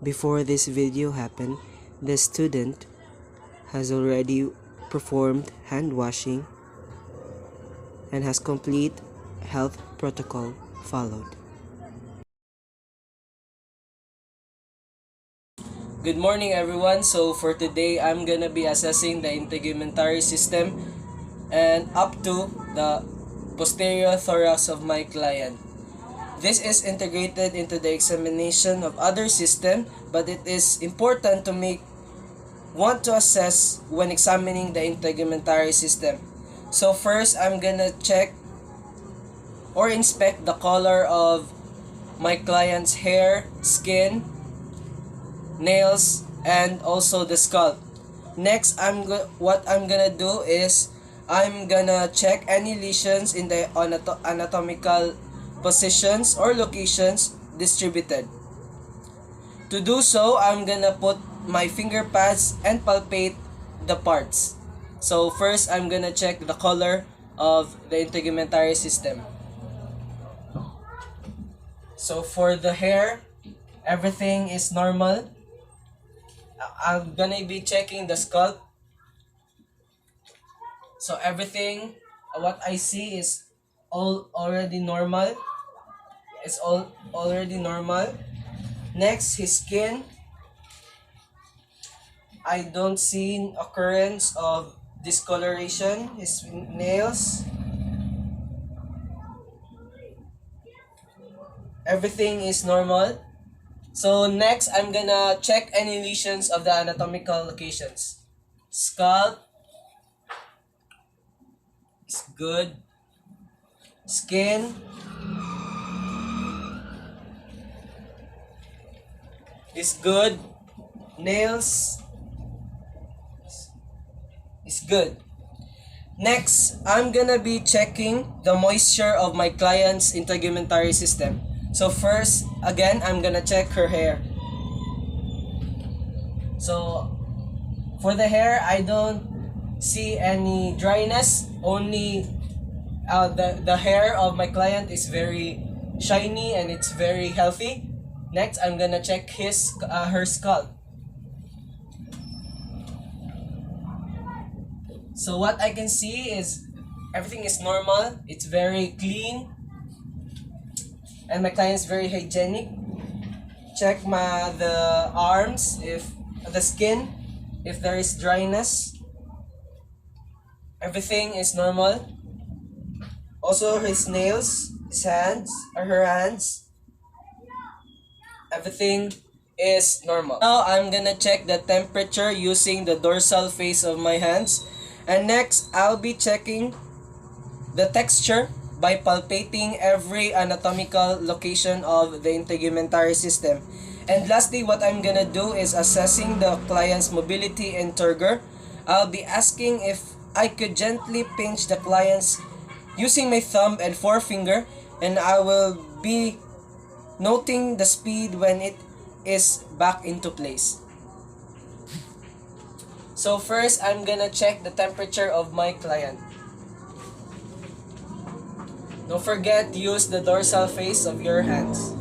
Before this video happened, the student has already performed hand washing and has complete health protocol followed. Good morning everyone. So for today, I'm gonna be assessing the integumentary system and up to the posterior thorax of my client. This is integrated into the examination of other system, but it is important to want to assess when examining the integumentary system. So first, I'm gonna check or inspect the color of my client's hair, skin, nails, and also the scalp. Next, what I'm gonna do is I'm gonna check any lesions in the anatomical positions or locations distributed. To do so, I'm gonna put my finger pads and palpate the parts. So first, I'm gonna check the color of the integumentary system. So for the hair, everything is normal. I'm gonna be checking the scalp. So everything, what I see is all already normal. It's all already normal. Next, his skin. I don't see occurrence of discoloration. His nails. Everything is normal. So next, I'm gonna check any lesions of the anatomical locations. Scalp is good. Skin is good. Nails is good. Next, I'm gonna be checking the moisture of my client's integumentary system. So first, again, I'm gonna check her hair. So for the hair, I don't see any dryness. Only the hair of my client is very shiny and it's very healthy. Next, I'm gonna check her scalp. So what I can see is everything is normal. It's very clean, and my client is very hygienic. Check the arms, if the skin, if there is dryness. Everything is normal. Also his nails, his hands, or her hands. Everything is normal. Now I'm gonna check the temperature using the dorsal face of my hands. And next, I'll be checking the texture by palpating every anatomical location of the integumentary system. And lastly, what I'm gonna do is assessing the client's mobility and turgor. I'll be asking if I could gently pinch the client's using my thumb and forefinger, and I will be noting the speed when it is back into place. So first, I'm gonna check the temperature of my client. Don't forget to use the dorsal face of your hands.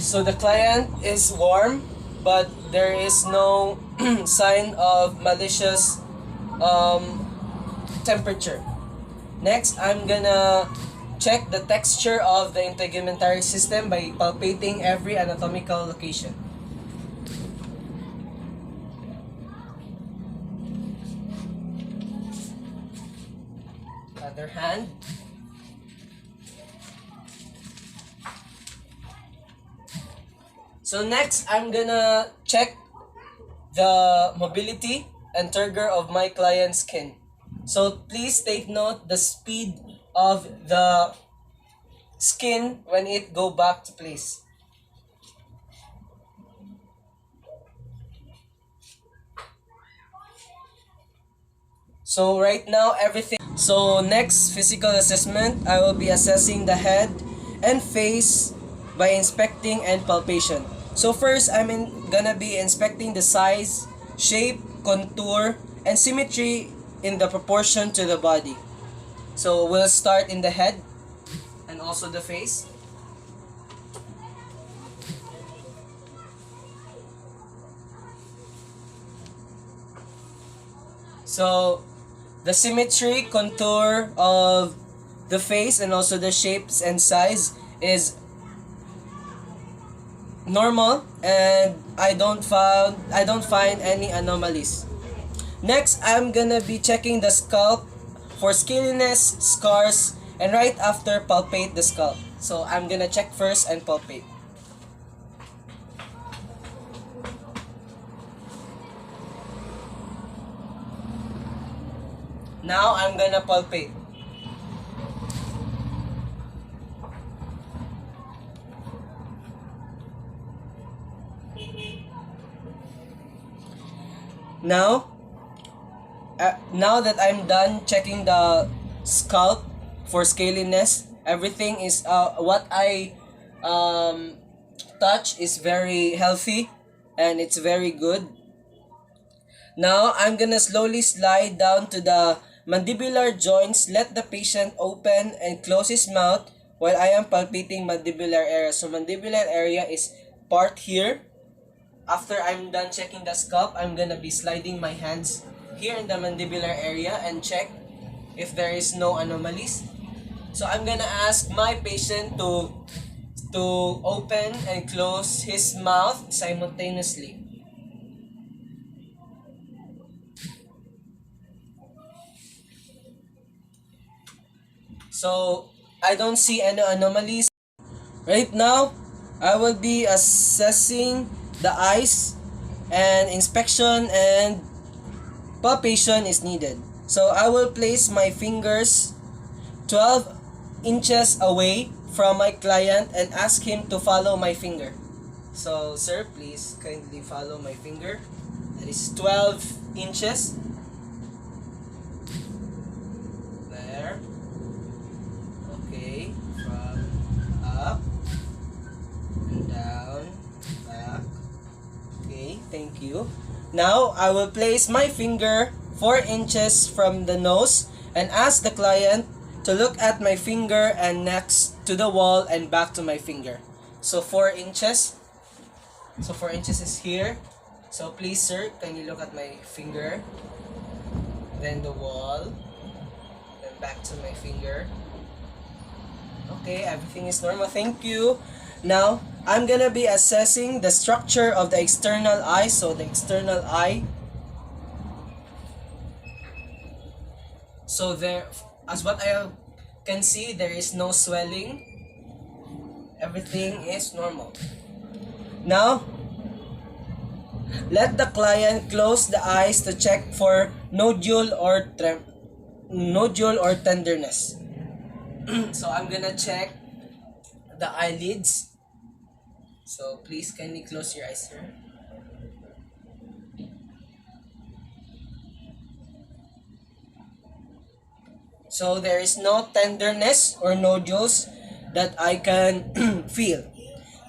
So the client is warm, but there is no sign of malicious temperature. Next, I'm gonna check the texture of the integumentary system by palpating every anatomical location. Other hand. So next, I'm gonna check the mobility and turgor of my client's skin. So please take note the speed of the skin when it go back to place. So right now, everything. So next physical assessment, I will be assessing the head and face by inspecting and palpation. So first, gonna be inspecting the size, shape, contour, and symmetry in the proportion to the body. So we'll start in the head and also the face. So the symmetry, contour of the face and also the shapes and size is normal, and I don't find any anomalies. Next, I'm gonna be checking the scalp for scaliness, scars, and right after palpate the scalp. So I'm gonna check first and palpate. Now I'm gonna palpate. Now, now that I'm done checking the scalp for scaliness, everything is what I um, touch is very healthy and it's very good. Now I'm gonna slowly slide down to the mandibular joints. Let the patient open and close his mouth while I am palpating mandibular area. So mandibular area is part here. After I'm done checking the scalp, I'm gonna be sliding my hands here in the mandibular area and check if there is no anomalies. So I'm gonna ask my patient to open and close his mouth simultaneously. So I don't see any anomalies. Right now, I will be assessing the eyes, and inspection and palpation is needed. So I will place my fingers 12 inches away from my client and ask him to follow my finger. So sir, please kindly follow my finger. That is 12 inches. There. Okay. From up and down, back. Okay, thank you. Now, I will place my finger 4 inches from the nose and ask the client to look at my finger and next to the wall and back to my finger. So 4 inches. So 4 inches is here. So please sir, can you look at my finger? Then the wall. Then back to my finger. Okay, everything is normal. Thank you. Now, I'm gonna be assessing the structure of the external eye. So the external eye. So there, as what I can see, there is no swelling. Everything is normal. Now, let the client close the eyes to check for nodule or tenderness. So I'm gonna check the eyelids. So please kindly close your eyes, sir. So there is no tenderness or nodules that I can feel.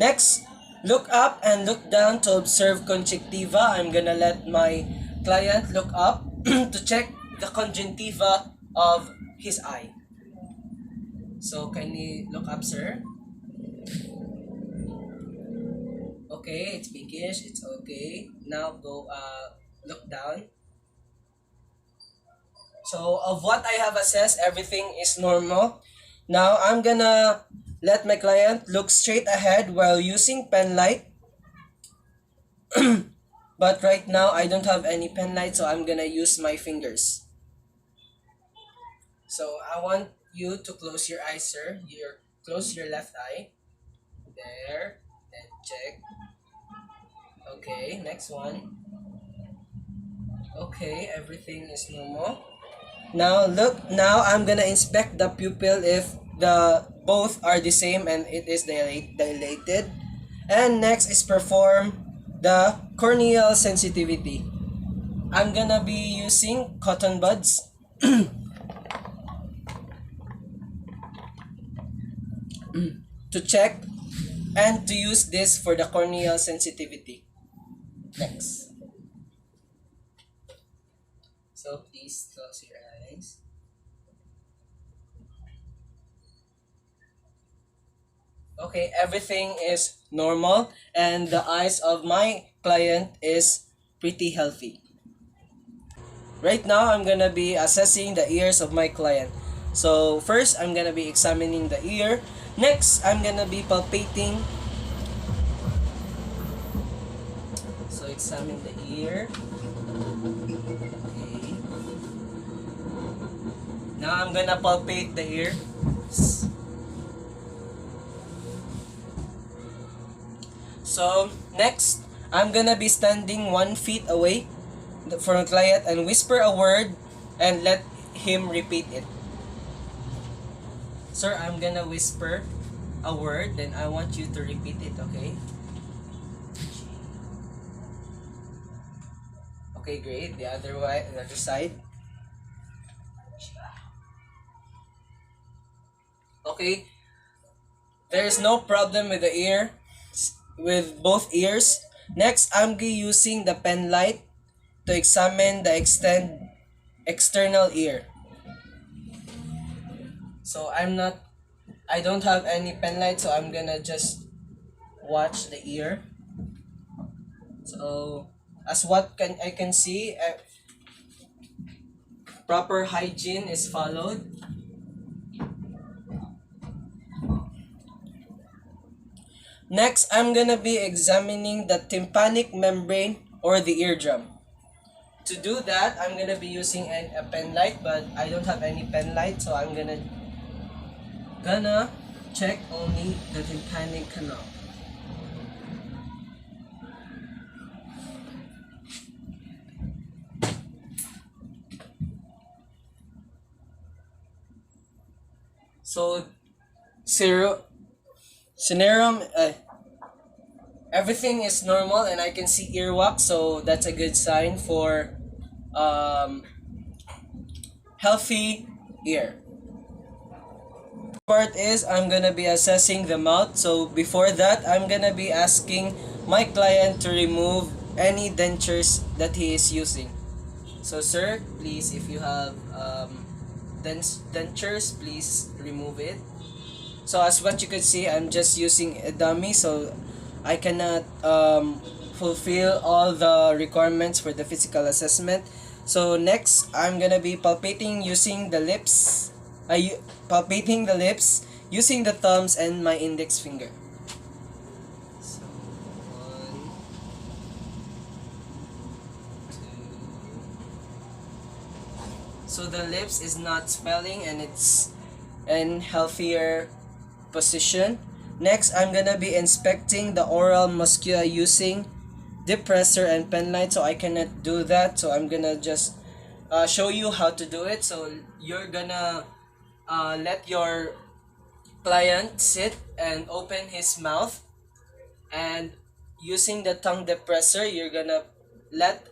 Next, look up and look down to observe conjunctiva. I'm gonna let my client look up to check the conjunctiva of his eye. So kindly look up, sir. Okay, it's pinkish. It's okay. Now go look down. So of what I have assessed, everything is normal. Now I'm gonna let my client look straight ahead while using pen light. But right now I don't have any pen light, so I'm gonna use my fingers. So I want you to close your eyes, sir. Close your left eye. There. Then check. Okay, next one. Okay, everything is normal. Now look, now I'm gonna inspect the pupil if the both are the same and it is dilated. And next is perform the corneal sensitivity. I'm gonna be using cotton buds to check and to use this for the corneal sensitivity. Next. So please close your eyes. Okay, everything is normal and the eyes of my client is pretty healthy. right now I'm gonna be assessing the ears of my client. So first, I'm gonna be examining the ear. Next, I'm gonna be palpating. So examine the ear. Okay. Now I'm gonna palpate the ear. So next, I'm gonna be standing 1 feet away from the client and whisper a word and let him repeat it. Sir, I'm gonna whisper a word, then I want you to repeat it, okay? Okay, great. The other way, the other side. Okay, there is no problem with the ear, with both ears. Next, I'm using the pen light to examine the external ear. So I don't have any pen light, so I'm gonna just watch the ear. So as what I can see, proper hygiene is followed. Next, I'm gonna be examining the tympanic membrane or the eardrum. To do that, I'm gonna be using a pen light, but I don't have any pen light, so I'm gonna check only the tympanic canal. So, cinerum, everything is normal, and I can see earwax, so that's a good sign for healthy ear. Part is I'm gonna be assessing the mouth. So before that, I'm gonna be asking my client to remove any dentures that he is using. So sir, please, if you have dentures, please remove it. So as what you can see, I'm just using a dummy, so I cannot fulfill all the requirements for the physical assessment. So next, I'm gonna be palpating using the lips. Palpating the lips using the thumbs and my index finger. So 1, 2. So the lips is not swelling and it's in healthier position. Next, I'm gonna be inspecting the oral mucosa using depressor and pen light, so I cannot do that, so I'm gonna just show you how to do it. So you're gonna let your client sit and open his mouth, and using the tongue depressor, you're gonna let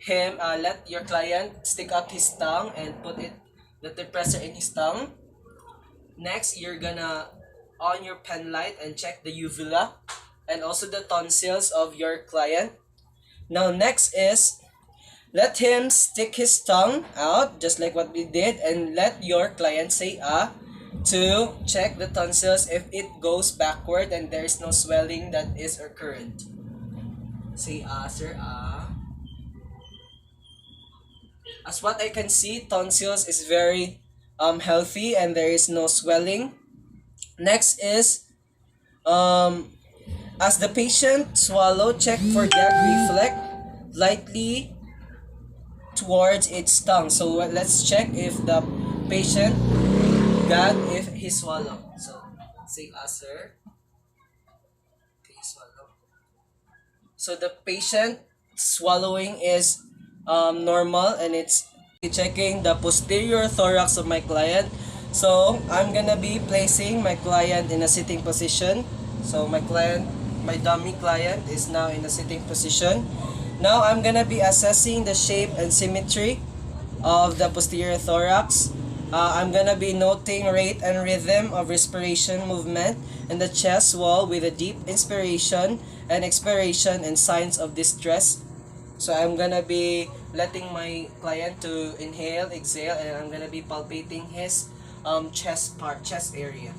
let your client stick out his tongue and put the depressor in his tongue. Next, you're gonna on your pen light and check the uvula and also the tonsils of your client. Now next is let him stick his tongue out just like what we did, and let your client say to check the tonsils if it goes backward and there is no swelling that is recurrent. Say sir, As what I can see, tonsils is very healthy and there is no swelling. Next is as the patient swallow, check for gag reflex lightly towards its tongue. So let's check if the patient gag if he swallow. So say sir. Okay, swallow. So the patient swallowing is normal, and it's checking the posterior thorax of my client. So I'm gonna be placing my client in a sitting position. So my dummy client is now in a sitting position. Now I'm gonna be assessing the shape and symmetry of the posterior thorax. I'm gonna be noting rate and rhythm of respiration movement in the chest wall with a deep inspiration and expiration and signs of distress. So I'm gonna be letting my client to inhale, exhale, and I'm gonna be palpating his chest area.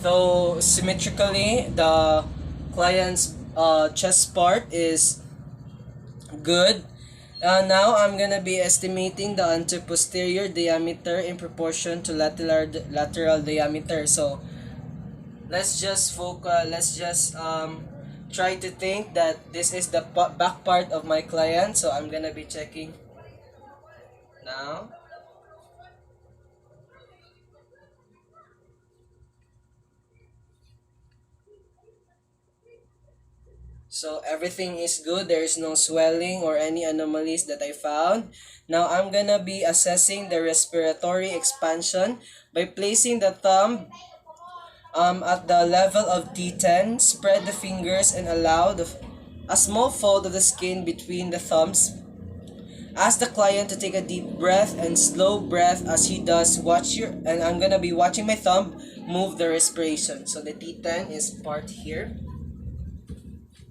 So symmetrically, the client's chest part is good. Now I'm gonna be estimating the anteposterior diameter in proportion to lateral diameter. So let's just focus. Let's just try to think that this is the back part of my client. So I'm gonna be checking now. So everything is good. There is no swelling or any anomalies that I found. Now I'm gonna be assessing the respiratory expansion by placing the thumb at the level of D10. Spread the fingers and allow a small fold of the skin between the thumbs. Ask the client to take a deep breath and slow breath as he does. And I'm gonna be watching my thumb move the respiration. So the D10 is part here.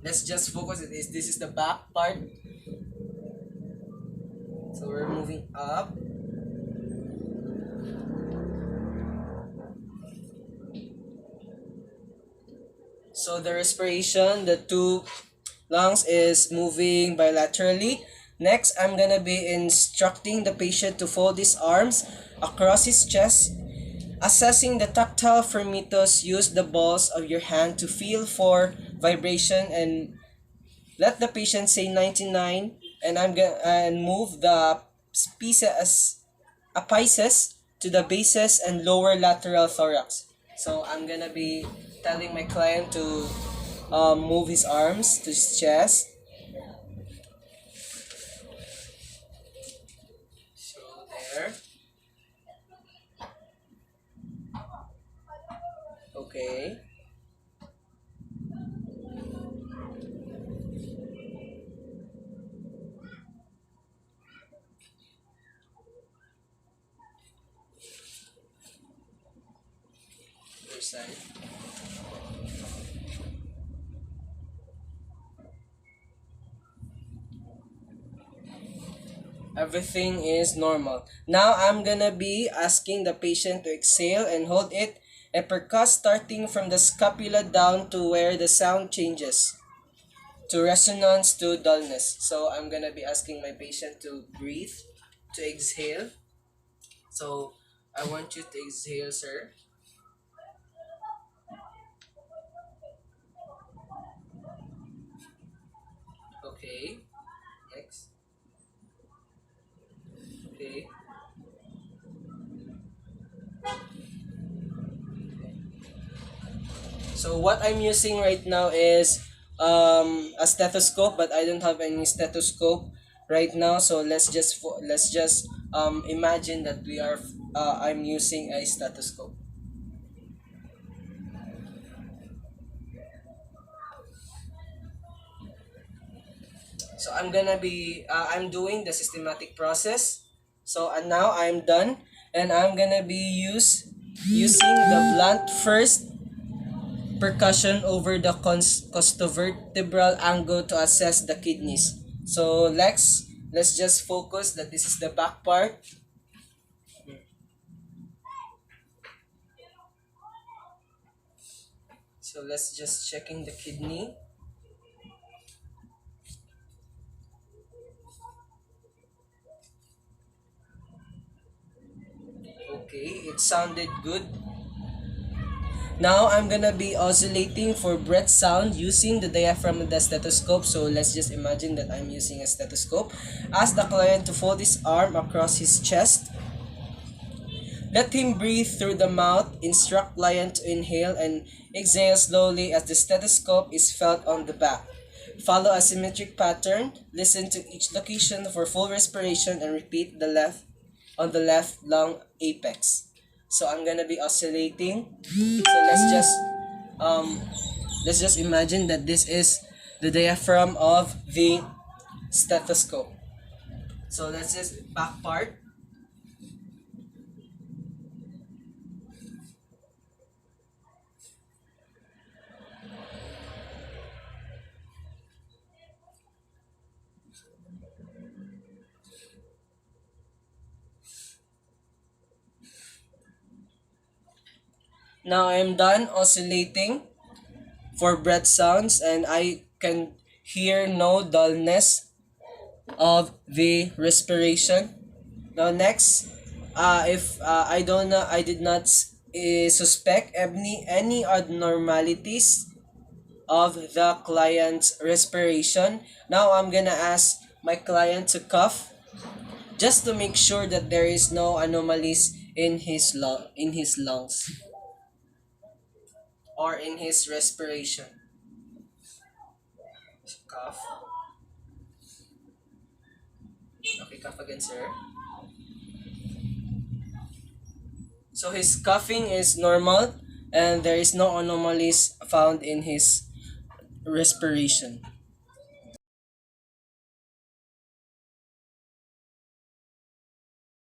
Let's just focus on this. This is the back part. So we're moving up. So the respiration, the two lungs is moving bilaterally. Next, I'm gonna be instructing the patient to fold his arms across his chest. Assessing the tactile firmitos, use the balls of your hand to feel for vibration and let the patient say 99, and I'm gonna and move the pieces apices to the bases and lower lateral thorax. So I'm gonna be telling my client to move his arms to his chest. So there. Okay. Other side. Everything is normal. Now I'm gonna be asking the patient to exhale and hold it and percuss starting from the scapula down to where the sound changes to resonance to dullness. So I'm gonna be asking my patient to breathe, to exhale. So I want you to exhale, sir. Okay. Next. Okay. So what I'm using right now is a stethoscope, but I don't have any stethoscope right now. So let's just imagine that I'm using a stethoscope. So I'm doing the systematic process. So and now I'm done, and I'm gonna be using the blunt first percussion over the costovertebral angle to assess the kidneys. So let's just focus that this is the back part. So let's just checking the kidney. Okay, it sounded good. Now I'm gonna be oscillating for breath sound using the diaphragm of the stethoscope. So let's just imagine that I'm using a stethoscope. Ask the client to fold his arm across his chest. Let him breathe through the mouth. Instruct client to inhale and exhale slowly as the stethoscope is felt on the back. Follow a symmetric pattern. Listen to each location for full respiration and repeat on the left lung apex. So I'm gonna be oscillating. So um let's just imagine that this is the diaphragm of the stethoscope. So let's just back part. Now I'm done oscillating for breath sounds, and I can hear no dullness of the respiration. Now next, if I don't know, I did not suspect any abnormalities of the client's respiration. Now I'm gonna ask my client to cough just to make sure that there is no anomalies in his lungs or in his respiration. Cough. Okay, cough again, sir. So his coughing is normal and there is no anomalies found in his respiration.